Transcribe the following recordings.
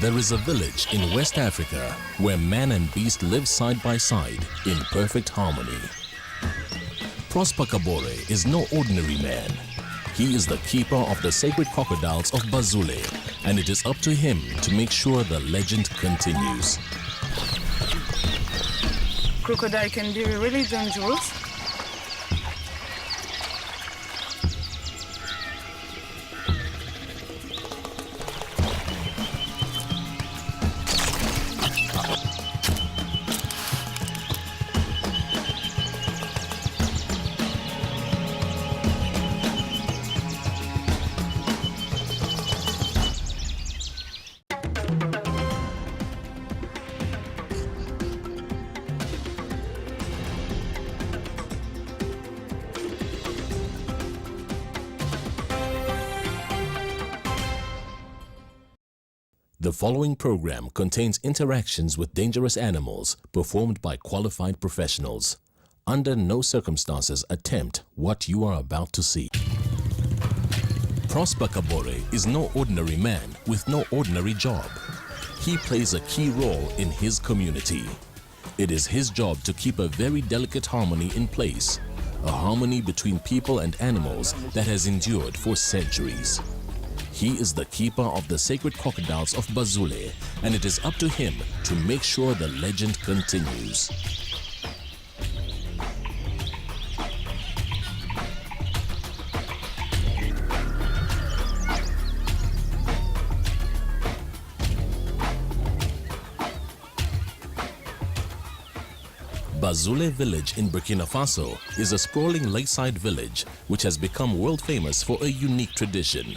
There is a village in West Africa where man and beast live side by side in perfect harmony. Prosper Kabore is no ordinary man. He is the keeper of the sacred crocodiles of Bazoule, and it is up to him to make sure the legend continues. Crocodile can be really dangerous. The following program contains interactions with dangerous animals performed by qualified professionals. Under no circumstances attempt what you are about to see. Prosper Kabore is no ordinary man with no ordinary job. He plays a key role in his community. It is his job to keep a very delicate harmony in place, a harmony between people and animals that has endured for centuries. He is the keeper of the sacred crocodiles of Bazoule, and it is up to him to make sure the legend continues. Bazoule village in Burkina Faso is a sprawling lakeside village which has become world famous for a unique tradition.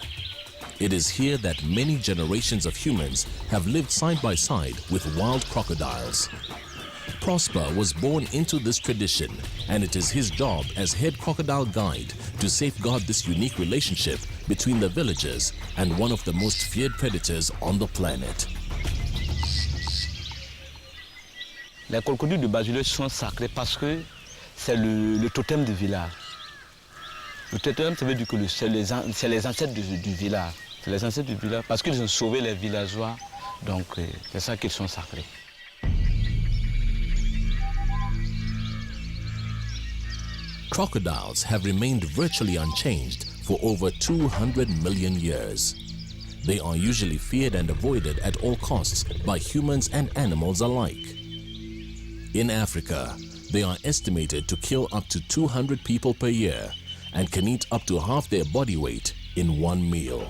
It is here that many generations of humans have lived side by side with wild crocodiles. Prosper was born into this tradition, and it is his job as head crocodile guide to safeguard this unique relationship between the villagers and one of the most feared predators on the planet. Les crocodiles de Bazoule sont sacrés parce que c'est le totem du village. Le totem, ça veut dire que c'est les ancêtres du village. C'est les ancêtres du village parce qu'ils ont sauvé les villageois, donc c'est ça qu'ils sont sacrés. Crocodiles have remained virtually unchanged for over 200 million years. They are usually feared and avoided at all costs by humans and animals alike. In Africa, they are estimated to kill up to 200 people per year and can eat up to half their body weight in one meal.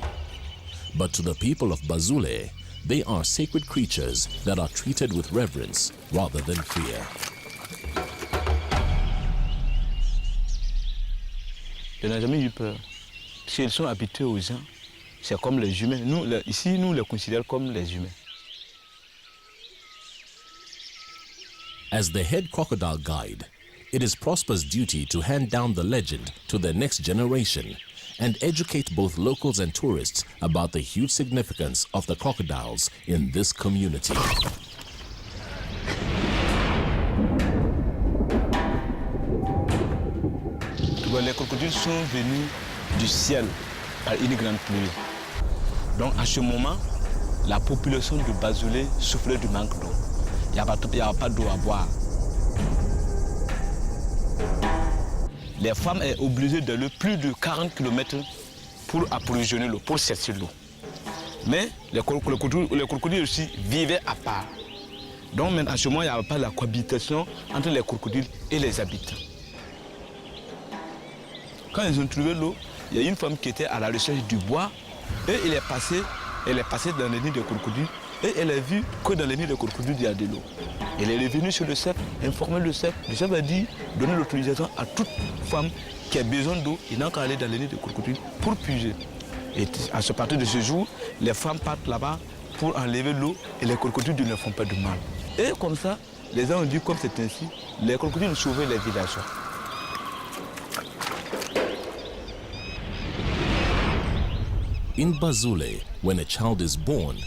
But to the people of Bazoule, they are sacred creatures that are treated with reverence rather than fear. Je n'ai jamais eu peur. Si ils sont habitués aux gens, c'est comme les humains. Ici, nous les considérons comme les humains. As the head crocodile guide, it is Prosper's duty to hand down the legend to the next generation and educate both locals and tourists about the huge significance of the crocodiles in this community. Les crocodiles sont venus du ciel par une grande pluie. Donc à ce moment, la population de Bazoule souffrait du manque d'eau. Il n'y a pas d'eau à boire. Les femmes sont obligées d'aller plus de 40 km pour approvisionner l'eau, pour chercher l'eau. Mais les crocodiles aussi vivaient à part. Donc maintenant, à ce moment, il n'y avait pas la cohabitation entre les crocodiles et les habitants. Quand ils ont trouvé l'eau, il y a une femme qui était à la recherche du bois et elle est passée dans les nids de crocodiles et elle a vu que dans les nids de crocodiles, il y a de l'eau. Elle est revenue sur le chef, informer le chef. Le chef a dit donner l'autorisation à toute femme qui a besoin d'eau et n'a qu'à aller dans les nids de crocodiles pour puiser. Et à partir de ce jour, les femmes partent là-bas pour enlever l'eau et les crocodiles ne leur font pas de mal. Et comme ça, les gens ont dit comme c'est ainsi, les crocodiles sauvaient les villageois. In Bazoule, when a child is born,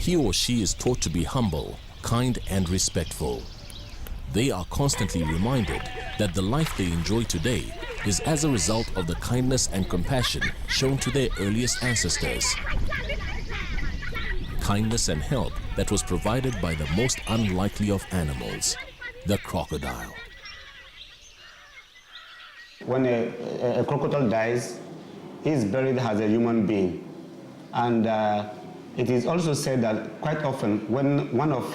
he or she is taught to be humble, kind and respectful. They are constantly reminded that the life they enjoy today is as a result of the kindness and compassion shown to their earliest ancestors. kindness and help that was provided by the most unlikely of animals, the crocodile. When a crocodile dies, he is buried as a human being. And it is also said that quite often when one of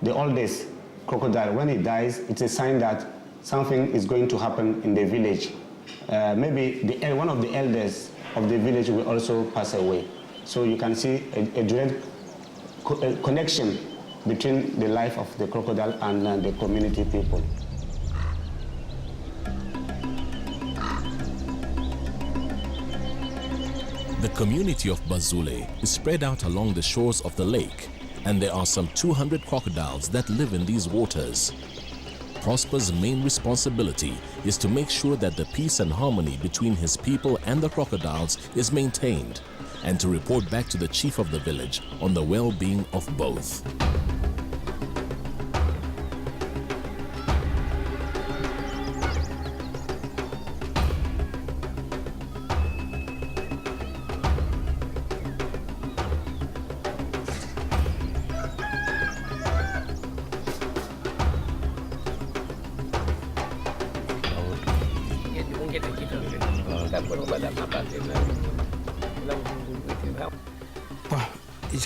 the oldest crocodile, when he dies, it's a sign that something is going to happen in the village. Maybe one of the elders of the village will also pass away. So you can see a direct connection between the life of the crocodile and the community people. The community of Bazoule is spread out along the shores of the lake, and there are some 200 crocodiles that live in these waters. Prosper's main responsibility is to make sure that the peace and harmony between his people and the crocodiles is maintained, and to report back to the chief of the village on the well-being of both.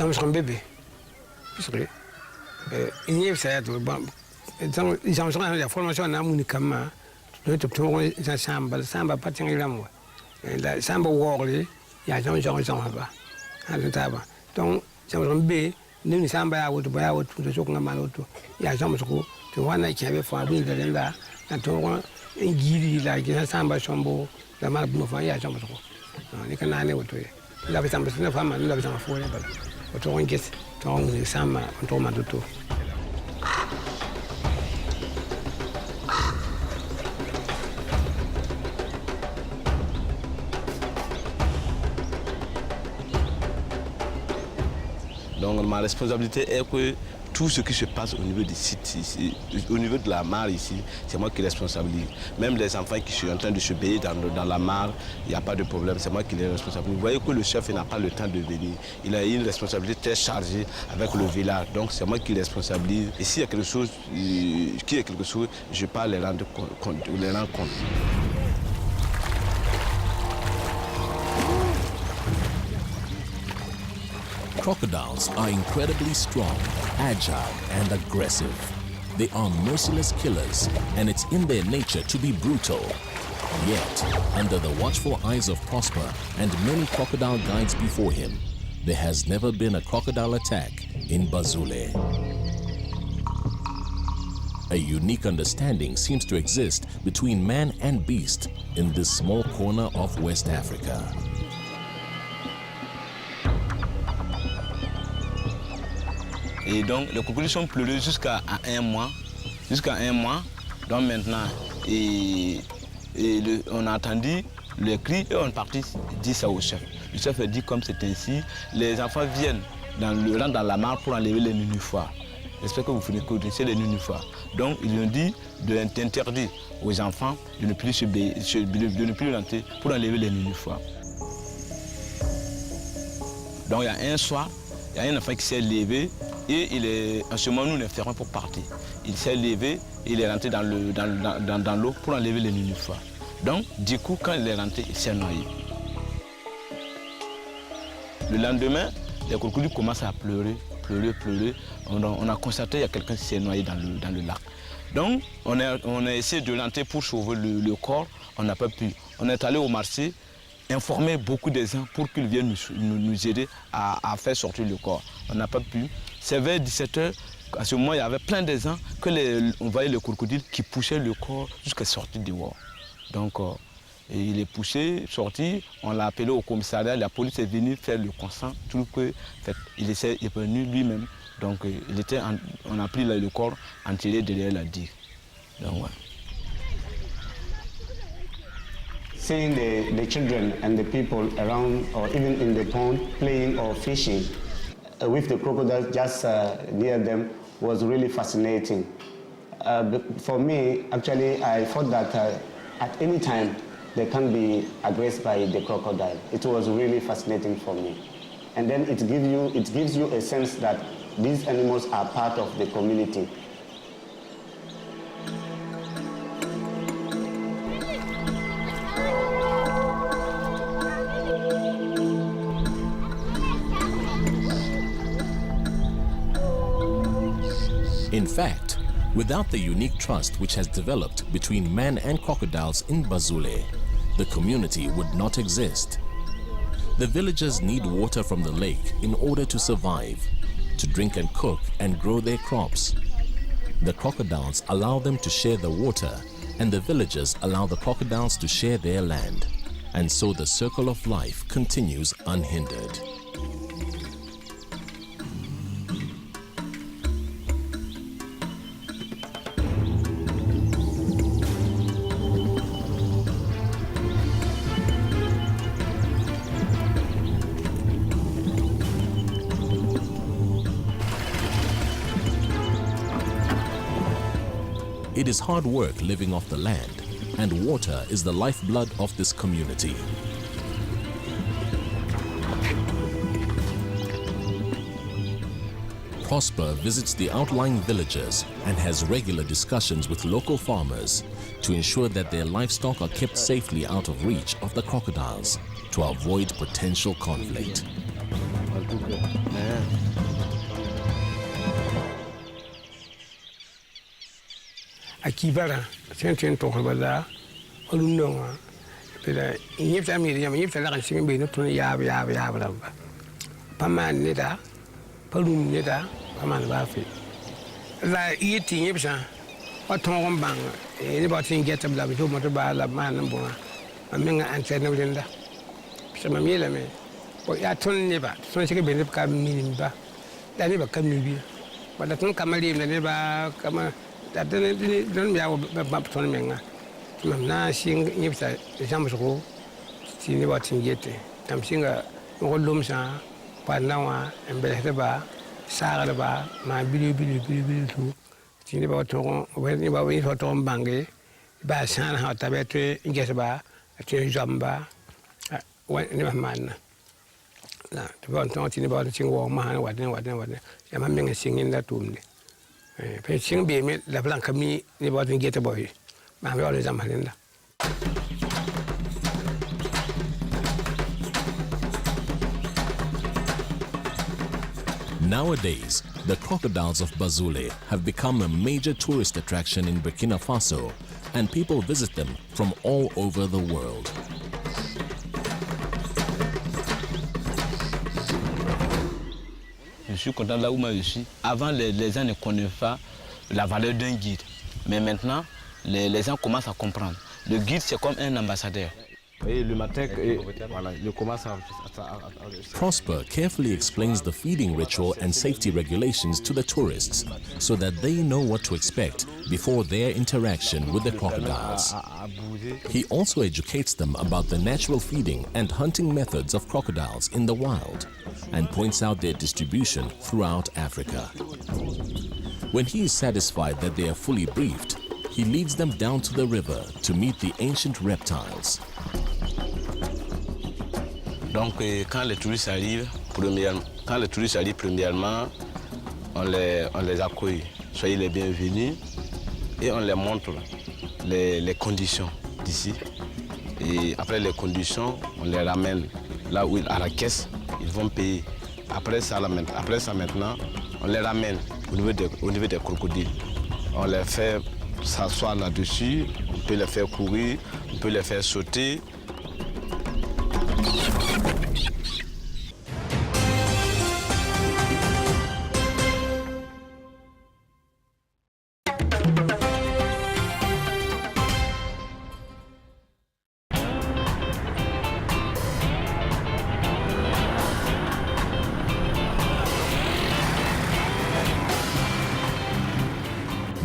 Ils sont bébés. Il y a ça, ils ont la formation en amuniquement. Nous avons samba patin ilamu. La samba worley, il y a gens là. Donc, j'aimerais bien, nous samba à autre, à autre, de ce qu'on a mal autour. Il y a gens qui vont qui avaient fait un peu de là. Quand un guide, là, qui a samba chambo, la mal pour faire, il y a gens qui can aller autour. La vie semble se faire, la vie semble folle. Donc ma responsabilité est que tout ce qui se passe au niveau des sites ici, au niveau de la mare ici, c'est moi qui responsabilise. Même les enfants qui sont en train de se baigner dans la mare, il n'y a pas de problème, c'est moi qui les responsabilise. Vous voyez que le chef n'a pas le temps de venir. Il a une responsabilité très chargée avec le village. Donc c'est moi qui les responsabilise. Et s'il y a quelque chose, je peux les rendre compte. Crocodiles are incredibly strong, agile, and aggressive. They are merciless killers, and it's in their nature to be brutal. Yet, under the watchful eyes of Prosper and many crocodile guides before him, there has never been a crocodile attack in Bazoule. A unique understanding seems to exist between man and beast in this small corner of West Africa. Et donc, les crocodiles sont pleureux jusqu'à un mois. Donc maintenant, on a entendu les cris et on est parti dire ça au chef. Le chef a dit comme c'est ainsi, les enfants viennent dans la mare pour enlever les nénuphars. J'espère que vous connaissez les nénuphars. Donc ils ont dit d'interdire aux enfants de ne plus rentrer pour enlever les nénuphars. Donc il y a un soir, il y a un enfant qui s'est levé et en ce moment nous les ferons pour partir. Il s'est levé et il est rentré dans l'eau pour enlever les nénuphars. Donc du coup quand il est rentré, il s'est noyé. Le lendemain, les crocodiles commencent à pleurer. On a constaté qu'il y a quelqu'un qui s'est noyé dans le lac. Donc on a essayé de rentrer pour sauver le corps, on n'a pas pu. On est allé au marché, informer beaucoup de gens pour qu'ils viennent nous aider à faire sortir le corps. On n'a pas pu. C'est vers 17h, à ce moment il y avait plein de gens on voyait le crocodile qui poussait le corps jusqu'à sortir dehors. Donc il est poussé, sorti, on l'a appelé au commissariat, la police est venue faire le constat, tout que il est venu lui-même. Donc on a pris le corps enterré derrière la digue. Donc, ouais. Seeing the children and the people around or even in the pond playing or fishing with the crocodiles just near them was really fascinating. For me, actually, I thought that at any time they can be aggressed by the crocodile. It was really fascinating for me. and then it gives you a sense that these animals are part of the community. In fact, without the unique trust which has developed between man and crocodiles in Bazoule, the community would not exist. The villagers need water from the lake in order to survive, to drink and cook and grow their crops. The crocodiles allow them to share the water, and the villagers allow the crocodiles to share their land. And so the circle of life continues unhindered. It is hard work living off the land, and water is the lifeblood of this community. Prosper visits the outlying villages and has regular discussions with local farmers to ensure that their livestock are kept safely out of reach of the crocodiles to avoid potential conflict. Akibara, Saint Torbada, Olunonga, if I mean, if I sing be not to Yab. Paman Neda, Palum Neda, Paman Bafi. Like eating Ipsa, what Tom Bang, anybody get a blood to Motorbala, man and Bona, a minga and said no Linda. Some Amila me, but I told never, so she can be come meaning back. They never come to be. But I don't come in, they never come. That don't be our baptism. Now, seeing if the Jamsco, seeing what's in yet. I'm seeing a old Lumsa, Panawa, and Belheba, Saraba, my Billy too. Seeing about Tom, when you wait for Tom Bangi, by San how Tabete, Gesaba, a change Jamba, never man. Now, the talking about the Chingwa man, what. I'm singing that to Sing be me, La Blanca me, they wasn't get a boy. I'm always a Malinda. Nowadays, the crocodiles of Bazoule have become a major tourist attraction in Burkina Faso, and people visit them from all over the world. Je suis content là où je suis. Avant, les gens ne connaissaient pas la valeur d'un guide. Mais maintenant, les gens commencent à comprendre. Le guide, c'est comme un ambassadeur. Et le matin, voilà, il commence à... Prosper carefully explains the feeding ritual and safety regulations to the tourists so that they know what to expect before their interaction with the crocodiles. He also educates them about the natural feeding and hunting methods of crocodiles in the wild and points out their distribution throughout Africa. When he is satisfied that they are fully briefed, he leads them down to the river to meet the ancient reptiles. Donc, quand les touristes arrivent, premièrement, on les accueille. Soyez les bienvenus et on les montre les conditions d'ici. Et après les conditions, on les ramène là où à la caisse, ils vont payer. Après ça maintenant, on les ramène au niveau des crocodiles. On les fait s'asseoir là-dessus, on peut les faire courir, on peut les faire sauter.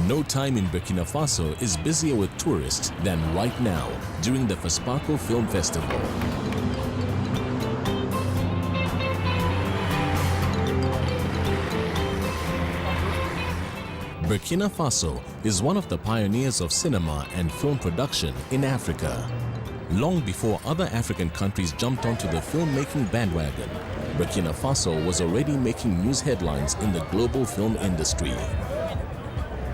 No time in Burkina Faso is busier with tourists than right now during the Fespaco Film Festival. Burkina Faso is one of the pioneers of cinema and film production in Africa. Long before other African countries jumped onto the filmmaking bandwagon, Burkina Faso was already making news headlines in the global film industry.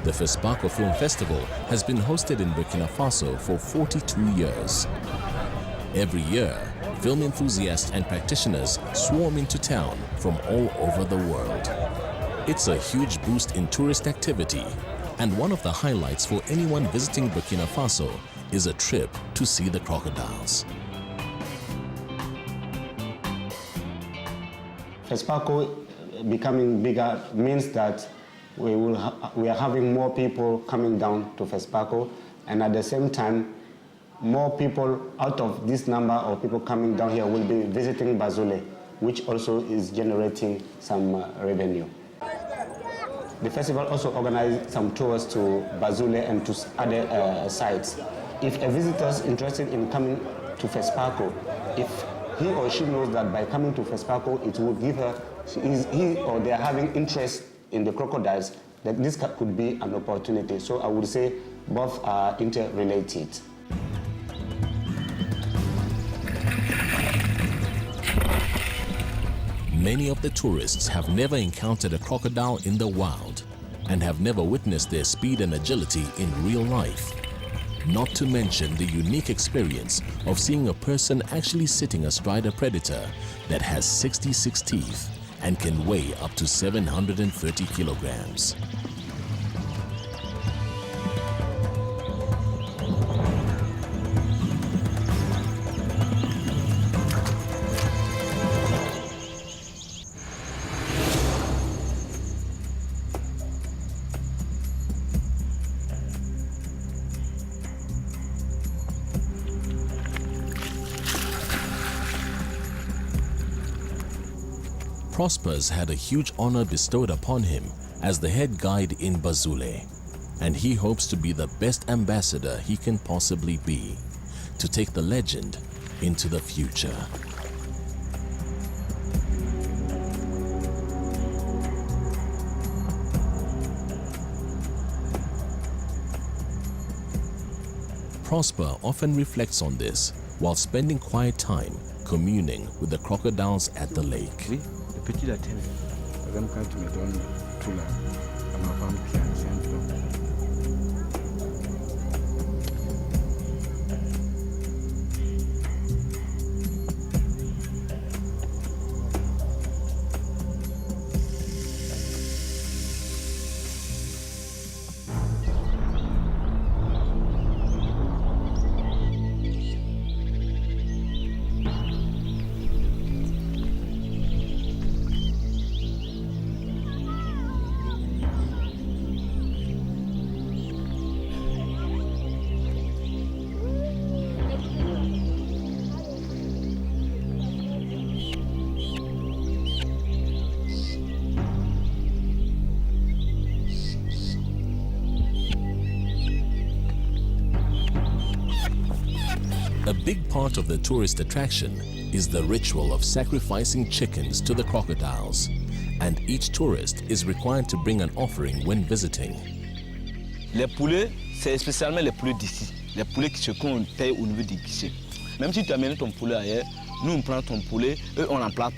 The FESPACO Film Festival has been hosted in Burkina Faso for 42 years. Every year, film enthusiasts and practitioners swarm into town from all over the world. It's a huge boost in tourist activity, and one of the highlights for anyone visiting Burkina Faso is a trip to see the crocodiles. FESPACO becoming bigger means that we are having more people coming down to FESPACO, and at the same time, more people out of this number of people coming down here will be visiting Bazoule, which also is generating some revenue. The festival also organizes some tours to Bazoule and to other sites. If a visitor is interested in coming to FESPACO, if he or she knows that by coming to FESPACO, it will give her, he or they are having interest in the crocodiles, that this could be an opportunity. So I would say both are interrelated. Many of the tourists have never encountered a crocodile in the wild and have never witnessed their speed and agility in real life. Not to mention the unique experience of seeing a person actually sitting astride a predator that has 66 teeth and can weigh up to 730 kilograms. Prosper's had a huge honor bestowed upon him as the head guide in Bazoule, and he hopes to be the best ambassador he can possibly be, to take the legend into the future. Prosper often reflects on this while spending quiet time communing with the crocodiles at the lake. Petit latin, par exemple quand tu me donnes tout là, à ma femme qui a un peu. A big part of the tourist attraction is the ritual of sacrificing chickens to the crocodiles, and each tourist is required to bring an offering when visiting. Les poulets, c'est spécialement les poulets d'ici, les poulets qu'on paye au niveau du guichet. Même si tu amènes ton poulet ailleurs, nous on prend ton poulet, eux on remplace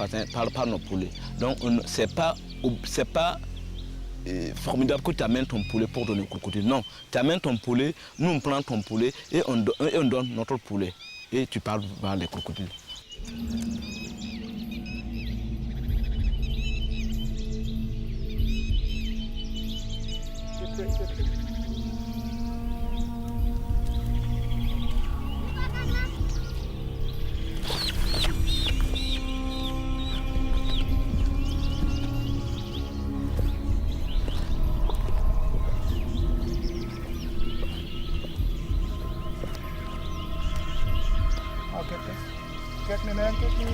par nos poulets. Donc c'est pas formidable que tu amènes ton poulet pour donner au crocodile. Non, tu amènes ton poulet, nous on prend ton poulet et on donne notre poulet. Et tu parles vers les crocodiles. Get me, man, get me.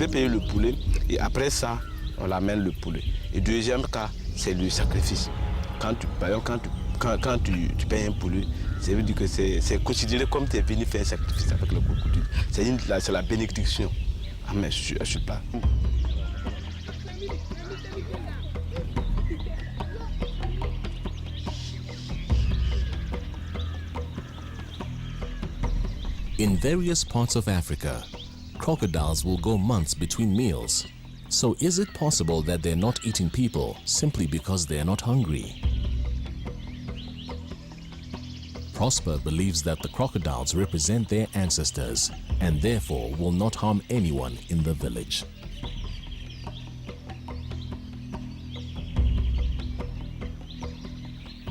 peut payer le poulet et après ça, on l'amène le poulet. Et deuxième cas, c'est le sacrifice. Quand tu payes un poulet, ça veut dire que c'est considéré comme tu es venu faire un sacrifice avec le crocodile. C'est la bénédiction. Ah mais je suis pas. In various parts of Africa, crocodiles will go months between meals. So is it possible that they're not eating people simply because they're not hungry? Prosper believes that the crocodiles represent their ancestors and therefore will not harm anyone in the village.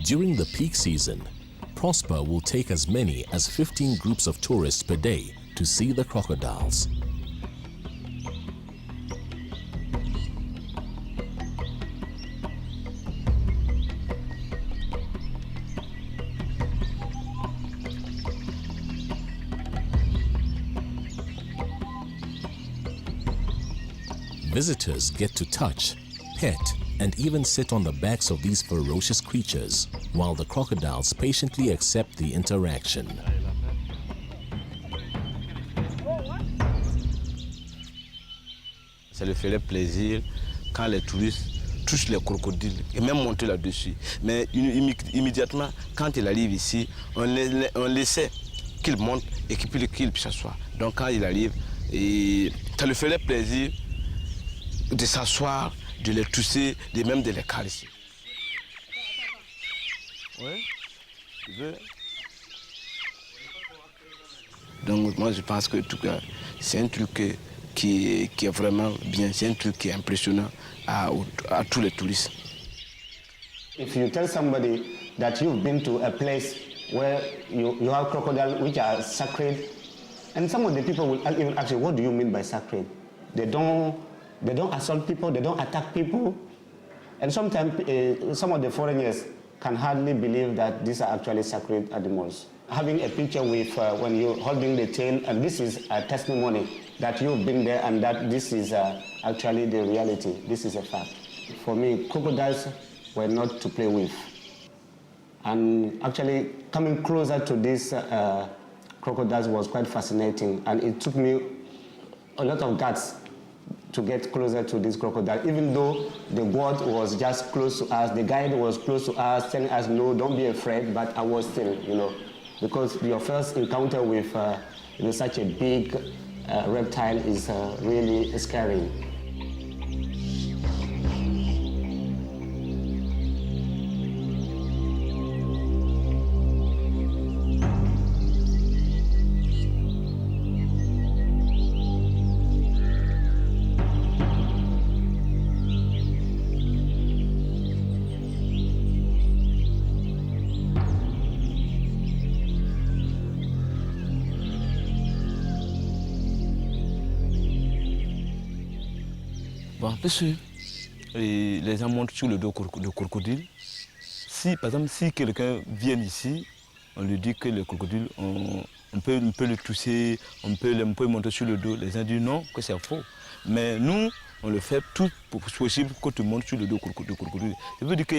During the peak season, Prosper will take as many as 15 groups of tourists per day to see the crocodiles. Visitors get to touch, pet, and even sit on the backs of these ferocious creatures, while the crocodiles patiently accept the interaction. Ça leur ferait plaisir quand les touristes touchent les crocodiles et même monter là-dessus. Mais immédiatement, quand il arrive ici, on laissait qu'il monte et qu'il puisse s'asseoir. Donc quand il arrive, ça lui ferait plaisir de s'asseoir, de les toucher, de même de les caresser. Ouais, tu veux? Donc moi je pense que en tout cas, c'est un truc qui est vraiment bien, c'est un truc qui est impressionnant à tous les touristes. If you tell somebody that you've been to a place where you have crocodiles which are sacred, and some of the people will even ask you, what do you mean by sacred? They don't assault people, they don't attack people. And sometimes some of the foreigners can hardly believe that these are actually sacred animals. Having a picture with when you're holding the tail, and this is a testimony that you've been there and that this is actually the reality. This is a fact. For me, crocodiles were not to play with. And actually coming closer to these crocodiles was quite fascinating, and it took me a lot of guts to get closer to this crocodile, even though the guard was just close to us, the guide was close to us, telling us, no, don't be afraid, but I was still, because your first encounter with such a big reptile is really scary. Bon, parce que les gens montent sur le dos de crocodile. Si, par exemple, si quelqu'un vient ici, on lui dit que le crocodile, on peut le toucher, on peut monter sur le dos. Les gens disent non, que c'est faux. Mais nous, on le fait tout possible que tu montes sur le dos de crocodile. Ça veut dire qu'il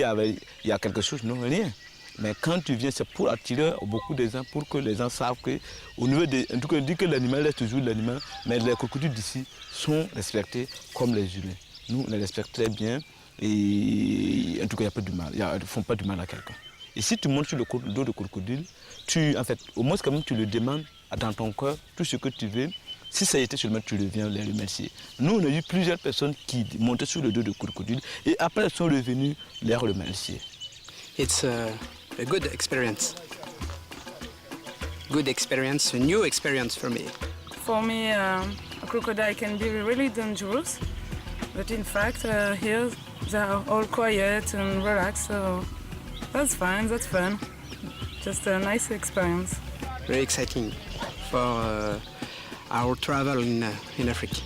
y a quelque chose, non, rien. Mais quand tu viens, c'est pour attirer beaucoup de gens, pour que les gens savent que, au niveau en tout cas, on dit que l'animal reste toujours l'animal, mais les crocodiles d'ici sont respectés comme les humains. Nous, on les respecte très bien et en tout cas, il n'y a pas de mal, ils ne font pas du mal à quelqu'un. Et si tu montes sur le dos de crocodile, au moins quand même tu le demandes dans ton cœur, tout ce que tu veux. Si ça a été seulement, tu viens les remercier. Nous, on a eu plusieurs personnes qui montaient sur le dos de crocodile et après, elles sont revenues les remercier. It's a good experience. Good experience, a new experience for me. For me, a crocodile can be really dangerous, but in fact, here they are all quiet and relaxed, so that's fine, that's fun. Just a nice experience. Very exciting for our travel in Africa.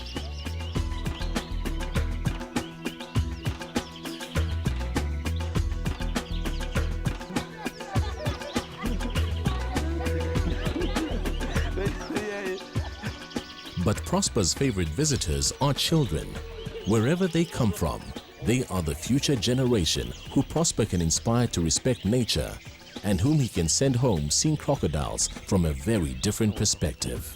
But Prosper's favorite visitors are children. Wherever they come from, they are the future generation who Prosper can inspire to respect nature and whom he can send home seeing crocodiles from a very different perspective.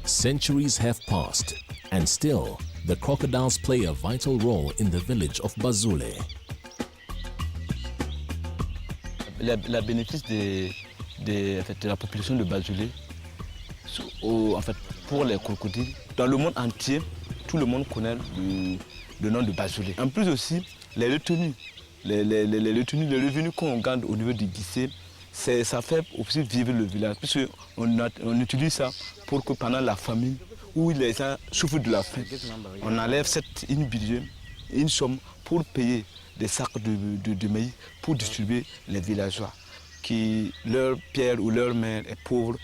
Centuries have passed, and still, the crocodiles play a vital role in the village of Bazoule. La bénéfice de la population de Bazoule, en fait, pour les crocodiles, dans le monde entier, tout le monde connaît le nom de Bazoule. En plus aussi, les retenues, les revenus qu'on gagne au niveau du guichet, ça fait aussi vivre le village, puisqu'on utilise ça pour que pendant la famine, où les gens souffrent de la faim, on enlève une budget, une somme pour payer des sacs de maïs pour distribuer les villageois. Qui leur père ou leur mère est pauvre,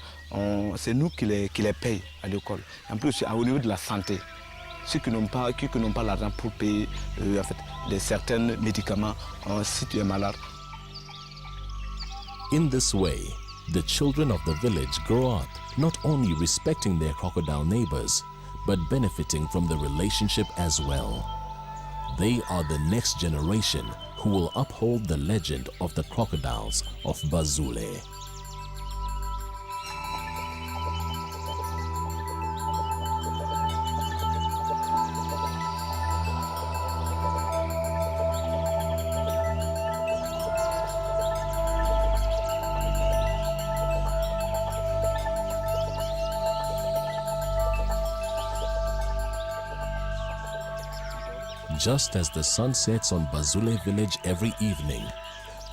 c'est nous qui les payons à l'école. En plus, au niveau de la santé, ceux qui n'ont pas l'argent pour payer certains médicaments si tu es malade. In this way, the children of the village grow up not only respecting their crocodile neighbors, but benefiting from the relationship as well. They are the next generation who will uphold the legend of the crocodiles of Bazoule. Just as the sun sets on Bazoule village every evening,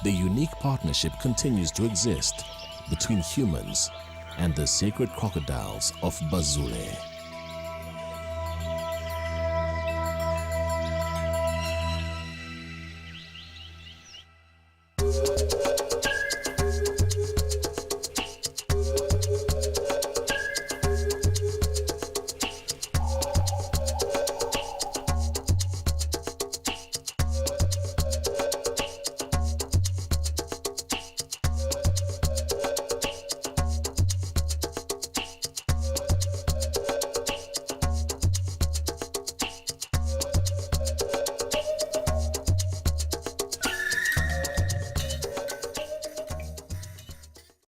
the unique partnership continues to exist between humans and the sacred crocodiles of Bazoule.